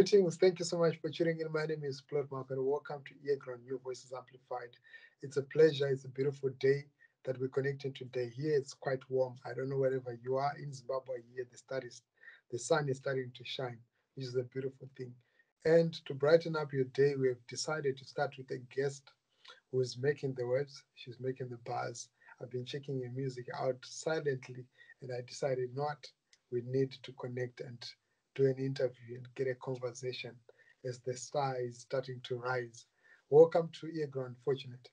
Greetings. Thank you so much for tuning in. My name is Plot Mark and welcome to earGROUND, Your Voices Amplified. It's a pleasure. It's a beautiful day that we're connecting today. Here it's quite warm. I don't know wherever you are in Zimbabwe. Here the sun is starting to shine, which is a beautiful thing. And to brighten up your day, we have decided to start with a guest who is making the waves. She's making the bars. I've been checking her music out silently, and I decided not. We need to connect and do an interview and get a conversation as the star is starting to rise. Welcome to earGROUND, Fortunate.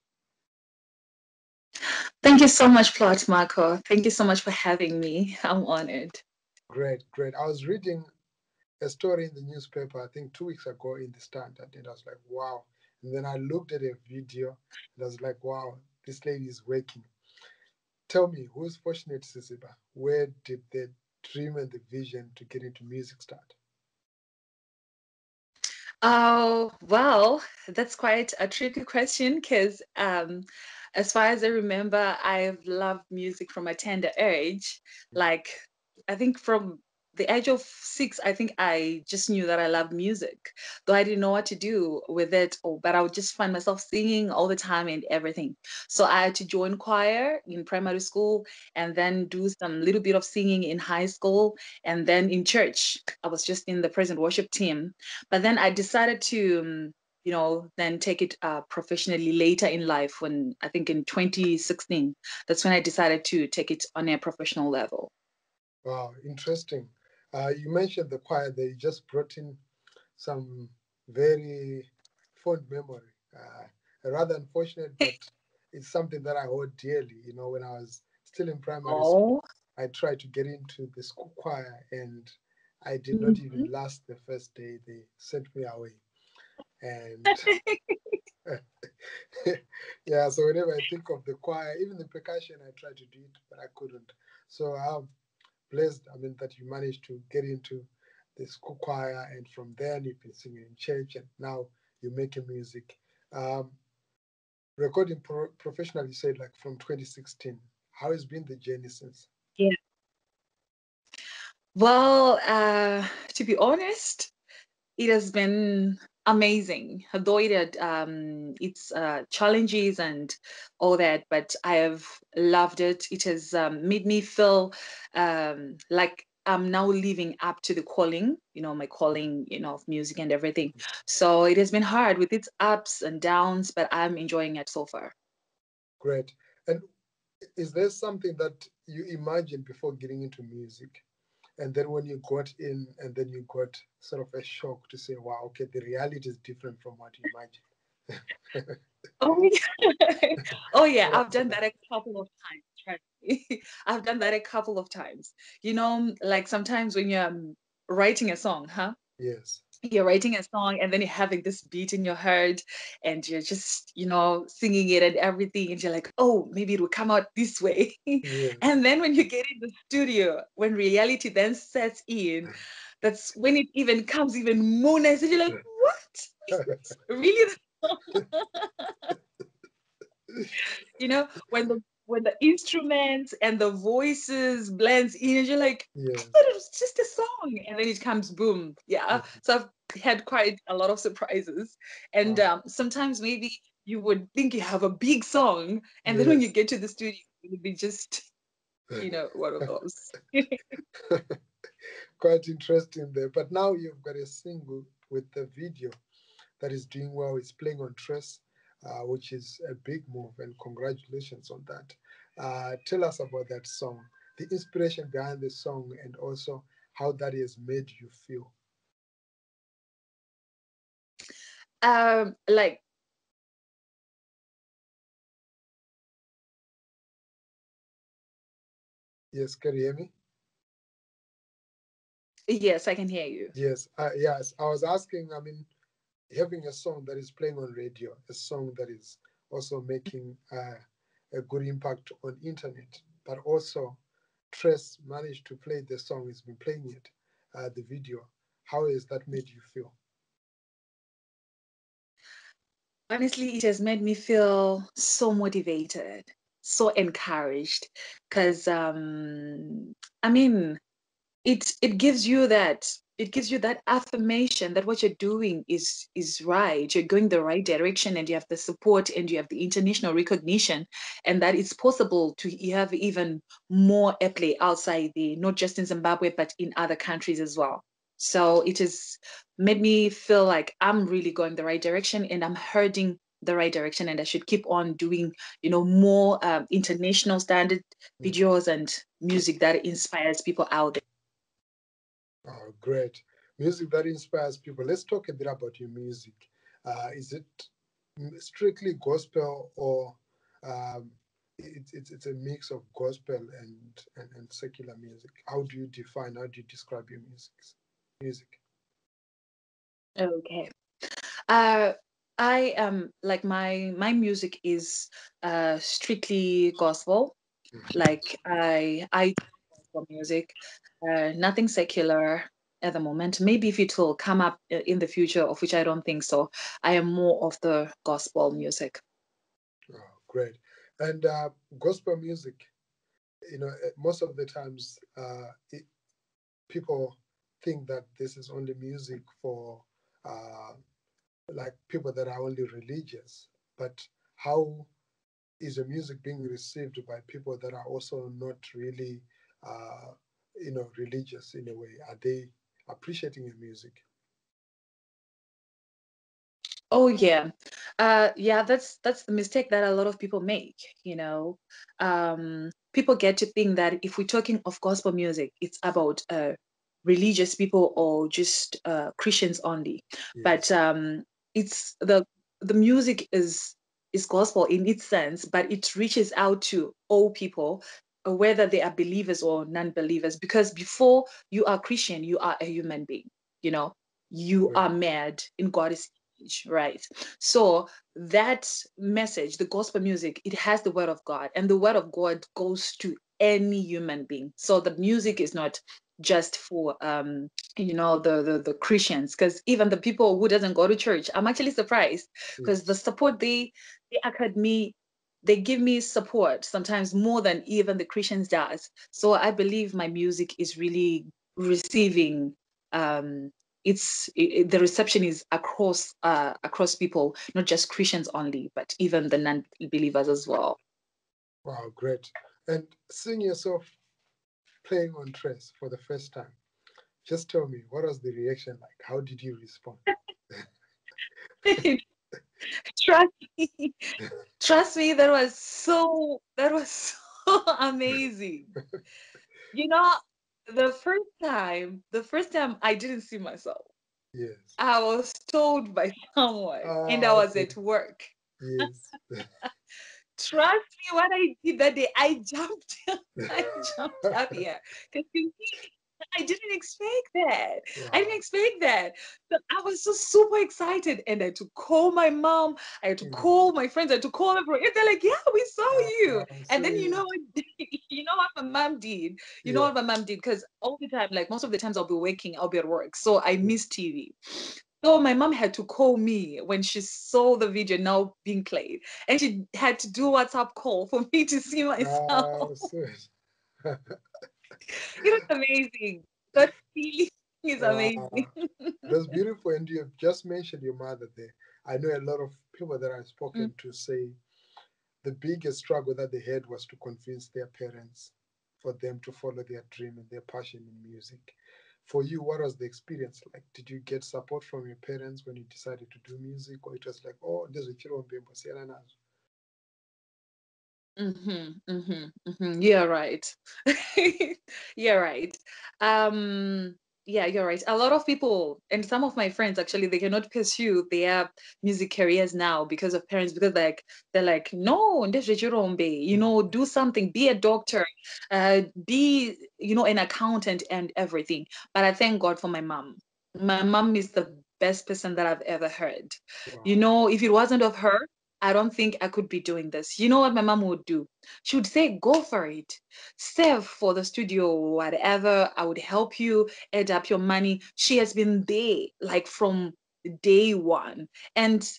Thank you so much, Plot Marco. Thank you so much for having me. I'm honored. Great, great. I was reading a story in the newspaper, I think 2 weeks ago in the Standard, and I was like, wow. And then I looked at a video and I was like, wow, this lady is working. Tell me, who's Fortunate SIZIBA? Where did the dream and the vision to get into music start? Oh, well, that's quite a tricky question because, as far as I remember, I've loved music from a tender age. Like, I think from the age of 6, I think I just knew that I loved music, though I didn't know what to do with it. But I would just find myself singing all the time and everything. So I had to join choir in primary school and then do some little bit of singing in high school. And then in church, I was just in the present worship team, but then I decided to, then take it professionally later in life when I think in 2016, that's when I decided to take it on a professional level. Wow, interesting. You mentioned the choir there. You just brought in some very fond memory. Rather unfortunate, but it's something that I hold dearly. You know, when I was still in primary school, Oh. I tried to get into the school choir, and I did not even Mhm. last the first day. They sent me away. And yeah, so whenever I think of the choir, even the percussion, I tried to do it, but I couldn't. So I'm blessed, I mean, that you managed to get into the school choir, and from there you've been singing in church, and now you're making music. Um, Recording professionally, you said like from 2016. How has been the journey since? Yeah. Well, to be honest, it has been amazing, though it had its challenges and all that, but I have loved it. It has made me feel like I'm now living up to the calling, my calling, of music and everything. So it has been hard with its ups and downs, but I'm enjoying it so far. Great. And is there something that you imagined before getting into music? And then when you got in, and then you got sort of a shock to say, wow, okay, the reality is different from what you imagined. Oh, yeah. Oh, yeah. I've done that a couple of times. Trust me. I've done that a couple of times. Like sometimes when you're writing a song, huh? Yes. You're writing a song and then you're having this beat in your head and you're just, singing it and everything. And you're like, oh, maybe it will come out this way. Yes. And then when you get in the studio, when reality then sets in, that's when it even comes even more nice. And you're like, what? Is this really when the instruments and the voices blends in and you're like, I thought Yes. it was just a song, and then it comes boom. Yeah, Mhm. so I've had quite a lot of surprises, and Wow. sometimes maybe you would think you have a big song, and then when you Yes. get to the studio it would be just one of those. Quite interesting there. But now you've got a single with the video that is doing well. It's playing on Tress, which is a big move, and congratulations on that. Tell us about that song, the inspiration behind the song, and also how that has made you feel. Like, Yes, can you hear me? yes, I can hear you. Yes. I was asking. I mean, having a song that is playing on radio, a song that is also making a good impact on internet, but also Tress managed to play the song, he's been playing it, the video. How has that made you feel? Honestly, it has made me feel so motivated, so encouraged, because I mean, it gives you that. it gives you that affirmation that what you're doing is right. You're going the right direction, and you have the support, and you have the international recognition, and that it's possible to have even more airplay outside the, not just in Zimbabwe but in other countries as well. So it has made me feel like I'm really going the right direction, and I'm heading the right direction, and I should keep on doing, more international standard Mm. videos and music that inspires people out there. Oh, great. Music that inspires people. Let's talk a bit about your music. Is it strictly gospel, or um, it's a mix of gospel and secular music? How do you define, how do you describe your music? Okay. Uh, I am like my music is strictly gospel. Mhm. Like I do gospel music, nothing secular at the moment. Maybe if it will come up in the future, of which I don't think so. I am more of the gospel music. Oh, great. And gospel music, most of the times people think that this is only music for uh, like people that are only religious. But how is the music being received by people that are also not really, uh, religious in a way? Are they appreciating your music? Oh yeah. Yeah, that's the mistake that a lot of people make, you know. People get to think that if we're talking of gospel music, it's about religious people or just Christians only. But Yes. it's the music is gospel in its sense, but it reaches out to all people, whether they are believers or non-believers, because before you are Christian, you are a human being, you know. You Great. are made in God's right? So that message, the gospel music, it has the word of God, and the word of God goes to any human being. So the music is not just for the Christians, because even the people who doesn't go to church, I'm actually surprised because the Yes. support they accord me, they give me support sometimes more than even the Christians does. So I believe my music is really receiving um the reception is across people, not just Christians only, but even the non-believers as well. Wow, great. And seeing yourself playing on Trace for the first time, just tell me, what was the reaction like? How did you respond? Trust me, trust me, that was so amazing. You know, the first time I didn't see myself. Yes. I was told by someone, and I was Okay. at work. Yes. Trust me, what I did that day, I jumped, I jumped up here because I didn't expect that. I didn't Wow. expect that. So I was just super excited, and I had to call my mom. I had to Mm. call my friends. I had to call everyone. And they're like, "Yeah, we saw you." And then you know Sweet. what? You know what my mom did? You know Yeah. what my mom did? Because all the time, like most of the times, I'll be working, I'll be at work, so I Yeah. miss TV. So my mom had to call me when she saw the video now being played, and she had to do a WhatsApp call for me to see myself. Sweet. It was amazing. That feeling is amazing. Wow. That's beautiful. And you have just mentioned your mother there. I know a lot of people that I've Mm. spoken to say the biggest struggle that they had was to convince their parents for them to follow their dream and their passion in music. For you, what was the experience like? Did you get support from your parents when you decided to do music, or it was like, oh, there's a children being You're right. You're right. Um, yeah, you're right. A lot of people and some of my friends actually they cannot pursue their music careers now because of parents because they're like no, do something, be a doctor, be an accountant and everything. But I thank God for my mom. My mom is the best person that I've ever heard. Wow. If it wasn't of her, I don't think I could be doing this. You know what my mom would do? She would say, go for it. Save for the studio, whatever. I would help you add up your money. She has been there like from day one. And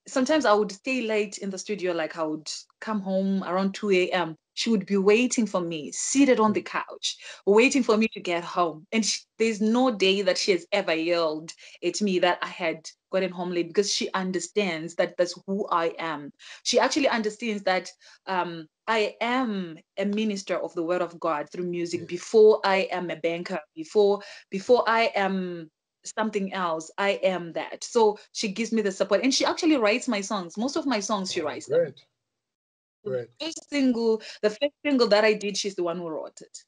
sometimes I would stay late in the studio, like I would come home around 2 a.m. she would be waiting for me, seated on the couch, waiting for me to get home. And there's no day that she has ever yelled at me that I had gotten home late, because she understands that that's who I am. She actually understands that I am a minister of the word of God through music. Yes. Before I am a banker, before I am something else, I am that. So she gives me the support, and she actually writes my songs. Most of my songs, she Oh, writes them. great. Great. The first single that I did, she's the one who wrote it.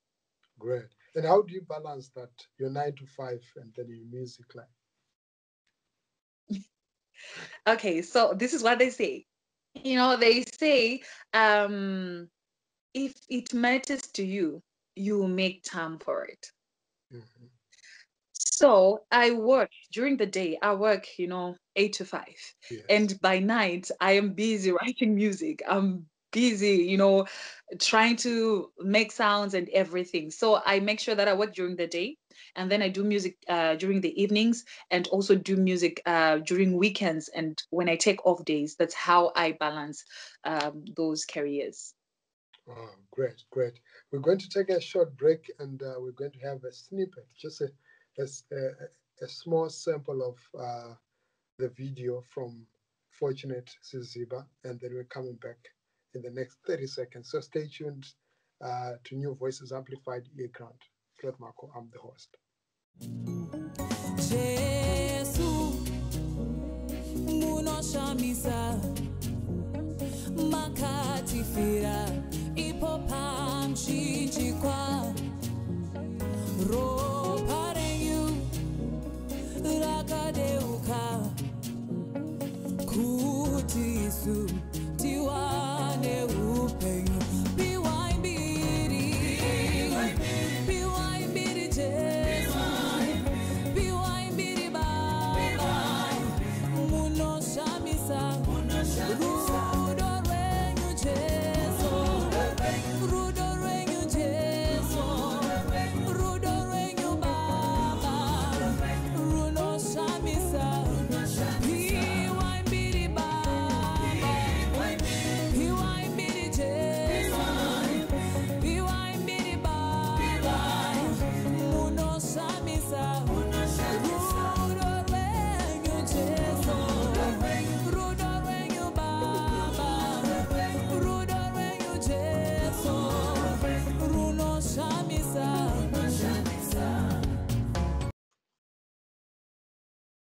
Great. And how do you balance that, your 9 to 5 and then your music life? Okay, so this is what they say. They say, if it matters to you, you make time for it. Mm-hmm. So I work during the day, I work, 8 to 5. Yes. And by night, I am busy writing music. I'm busy, trying to make sounds and everything. So I make sure that I work during the day, and then I do music during the evenings, and also do music during weekends and when I take off days. That's how I balance those careers. Oh, great, great. We're going to take a short break, and we're going to have a snippet, just a small sample of the video from Fortunate SIZIBA, and then we're coming back in the next 30 seconds. So stay tuned to New Voices Amplified earGROUND. Fred Marco, I'm the host. Jesu, munoshamisa, makatifira, ipopam chichikwa, roparenyu, rakadeuka, kutisu, tiwane upenyu, biwaimbiri, biwaimbiri Jesu.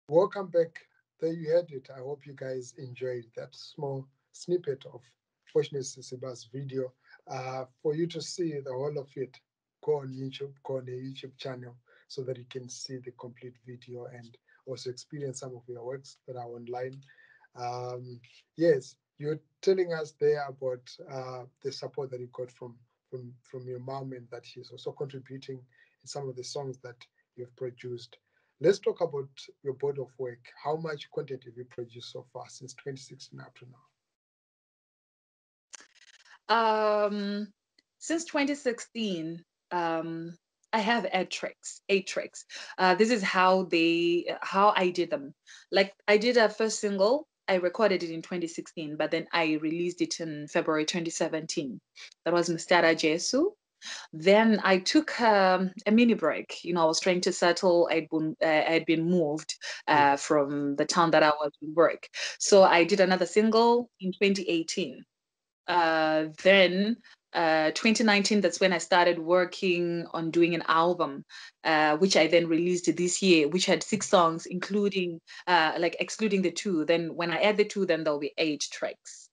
Welcome back. There you had it. I hope you guys enjoyed that small snippet of Fortunate SIZIBA's video. For you to see the whole of it, go on YouTube, go on the YouTube channel so that you can see the complete video and also experience some of your works that are online. Yes, you're telling us there about the support that you got from your mom, and that she's also contributing in some of the songs that you've produced. Let's talk about your body of work. How much content have you produced so far since 2016 up to now? Um, since 2016, I have 8 tracks. This is how I did them. Like I did a first single. I recorded it in 2016, but then I released it in February 2017. That was Mstara Jesu. Then I took a mini break. I was trying to settle. I'd been moved Yes. from the town that I was in work. So I did another single in 2018. Then 2019, that's when I started working on doing an album, which I then released this year, which had 6 songs, including like excluding the two. Then when I add the two, then there'll be 8 tracks.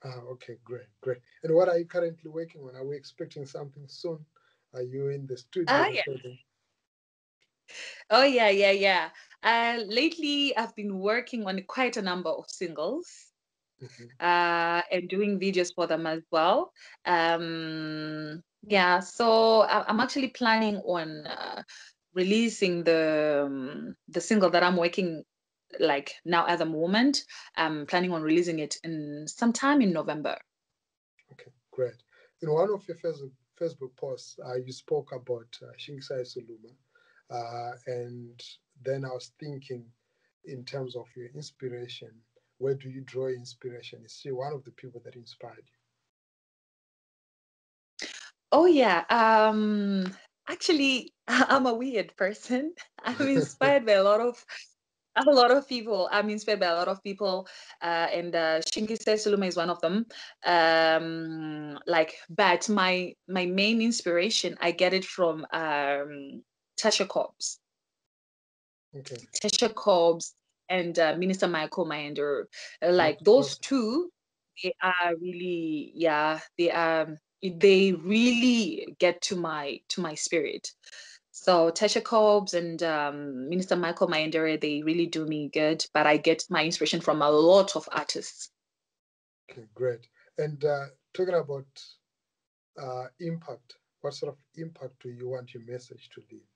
Okay, great, great. And what are you currently working on? Are we expecting something soon? Are you in the studio Oh yeah. recording? Oh yeah, yeah, yeah. Lately, I've been working on quite a number of singles. Mhm. And doing videos for them as well. Yeah, so I'm actually planning on releasing the single that I'm working like now at the moment. I'm planning on releasing it in sometime in November. Okay, great. In one of your Facebook posts, you spoke about Shingsai Suluma. And then I was thinking, in terms of your inspiration, where do you draw inspiration? Is she one of the people that inspired you? Oh yeah. Actually, I'm a weird person. I'm inspired by a lot of people. I'm inspired by a lot of people, and Shinki Suluma is one of them. But my main inspiration, I get it from Tasha Cobbs. Okay. Tasha Cobbs and Minister Michael Maender. Like That's those awesome. two, they are really, yeah, they really get to my spirit. So Tasha Cobbs and Minister Michael Maender, they really do me good, but I get my inspiration from a lot of artists. Okay, great. And talking about impact, what sort of impact do you want your message to leave?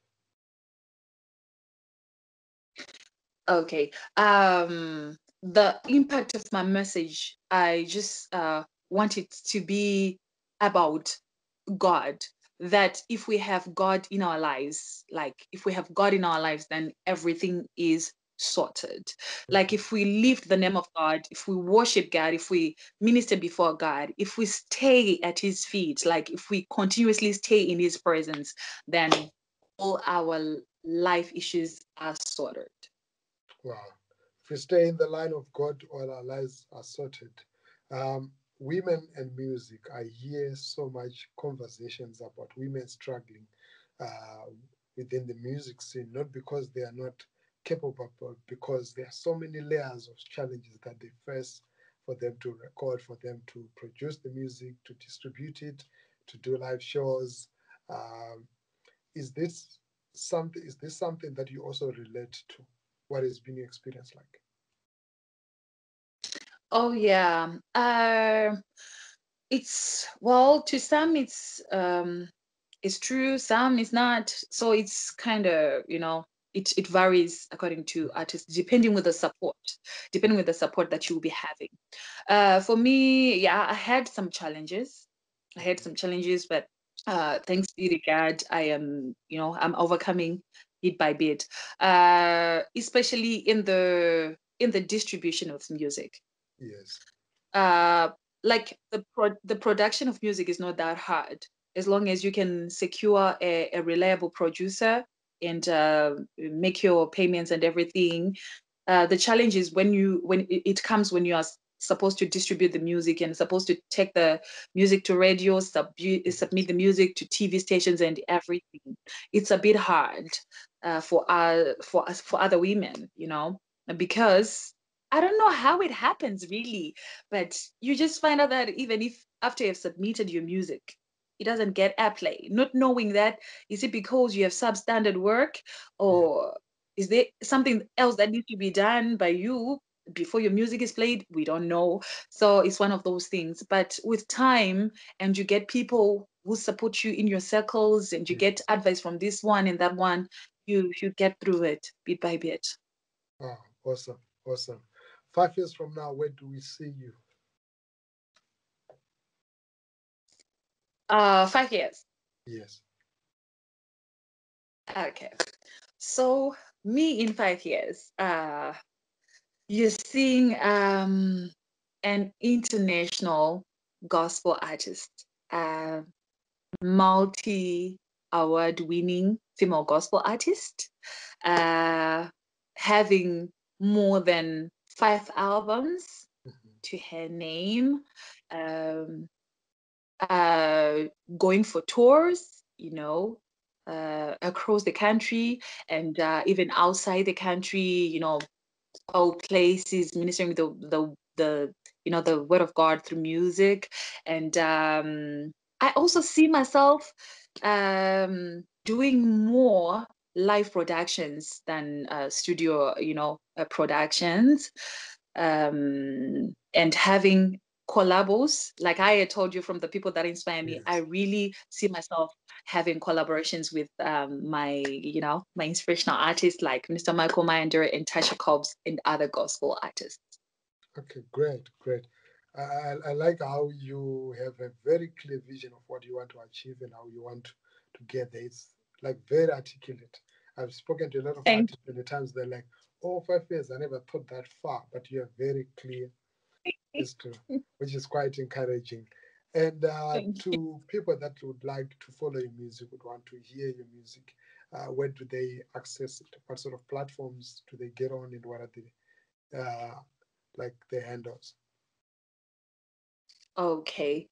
Okay. The impact of my message, I just want it to be about God. That if we have God in our lives, like if we have God in our lives, then everything is sorted. Like Mhm. if we lift the name of God, if we worship God, if we minister before God, if we stay at His feet, like if we continuously stay in His presence, then all our life issues are sorted. Wow. If we stay in the line of God, all our lives are sorted. Women and music. I hear so much conversations about women struggling uh, within the music scene, not because they are not capable, but because there are so many layers of challenges that they face for them to record, for them to produce the music, to distribute it, to do live shows. Um, is this something that you also relate to? What has been your experience like? Oh yeah. It's well, to some it's true, some is not. So it's kind of, it varies according to artists, depending with the support that you'll be having. For me, yeah, I had some challenges. But thanks be to God, I'm overcoming bit by bit. Especially in the distribution of music. Yes. uh like the production of music is not that hard, as long as you can secure a reliable producer and make your payments and everything. The challenge is when it comes when you are supposed to distribute the music and supposed to take the music to radio, submit Yes. the music to TV stations and everything. It's a bit hard for other women, because I don't know how it happens really, but you just find out that even if after you've submitted your music, it doesn't get airplay, not knowing that, is it because you have substandard work, Yeah. or is there something else that needs to be done by you before your music is played? We don't know. So it's one of those things. But with time, and you get people who support you in your circles, and you get Yes. advice from this one and that one, you get through it bit by bit. Oh, awesome. Awesome. 5 years from now, where do we see you? 5 years. Yes. Okay. So me in 5 years, you're seeing an international gospel artist, uh, multi award winning female gospel artist, uh, having more than 5 albums Mhm. to her name, um, uh, going for tours, across the country and even outside the country, all places, ministering the word of God through music. And I also see myself doing more live productions than studio, productions, and having collabos. Like I had told you, from the people that inspire me, I Yes. really see myself having collaborations with my inspirational artists like Mr. Michael Mander and Tasha Cobbs and other gospel artists. Okay, great, great. I like how you have a very clear vision of what you want to achieve and how you want to get there. It's like very articulate. I've spoken to a lot of Thank artists, and at times they're like, "Oh, 5 years, I never thought that far," but you are very clear as to, which is quite encouraging. And Thank you. to people that would like to follow your music, would want to hear your music, where do they access it? What sort of platforms do they get on, and what are the like the handles? Okay.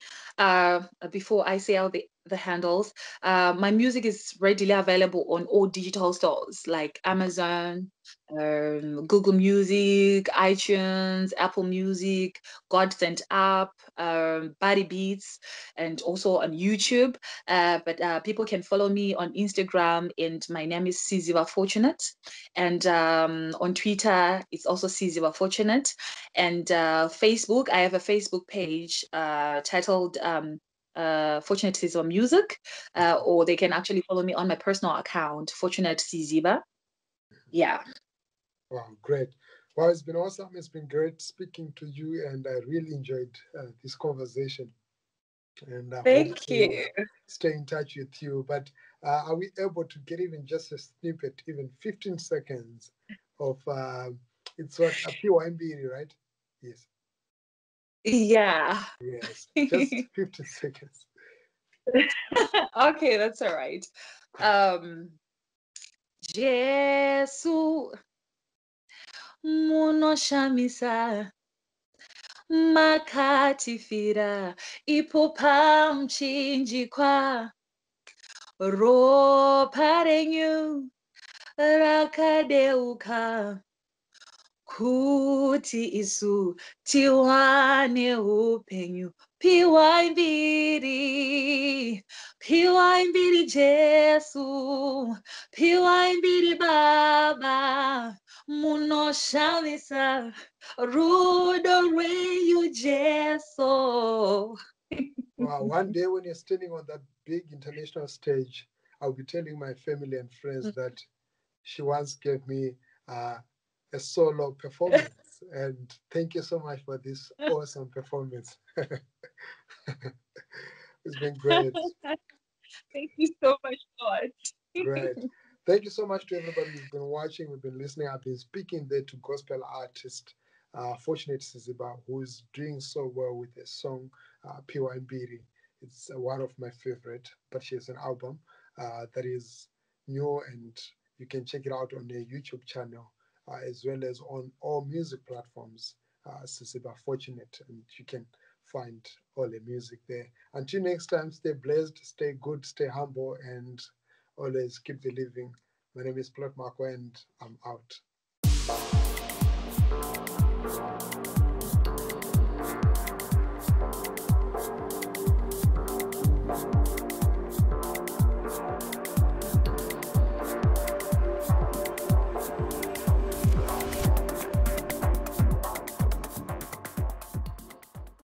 Before I say out the handles, my music is readily available on all digital stores like Amazon, Google Music, iTunes, Apple Music, God Sent App, Body Beats, and also on YouTube. But people can follow me on Instagram, and my name is SIZIBA Fortunate. And on Twitter, it's also SIZIBA Fortunate. And Facebook, I have a Facebook page titled Fortunate SIZIBA Music, or they can actually follow me on my personal account, Fortunate SIZIBA. Yeah. Wow, great. Wow, it's been awesome. It's been great speaking to you, and I really enjoyed this conversation. And I hope Thank to you. stay in touch with you. But are we able to get even just a snippet, even 15 seconds of it's what a PYMB, right? Yes, Yeah. yes, just 15 seconds. Okay, that's all right. Um, Jesu munoshamisa makatifira ipo pamchinjikwa ropa renyu rakadeuka kuti isu tiwane upenyu piwai mbiri, piwai mbiri Jesu, piwai mbiri Baba, munoshamisa rudo rwenyu Jesu. Wow, one day when you're standing on that big international stage, I'll be telling my family and friends that she once gave me uh, a solo performance. And thank you so much for this awesome performance. It's been great. Thank you so much, God. Great. Thank you so much to everybody who's been watching, who's been listening. I've been speaking there to gospel artist Fortunate Siziba, who is doing so well with a song, Piwa Mbiri. It's one of my favorite, but she has an album that is new, and you can check it out on their YouTube channel, as well as on all music platforms, Siziba Fortunate, and you can find all the music there. Until next time, stay blessed, stay good, stay humble, and always keep believing. My name is Plot Marco, and I'm out.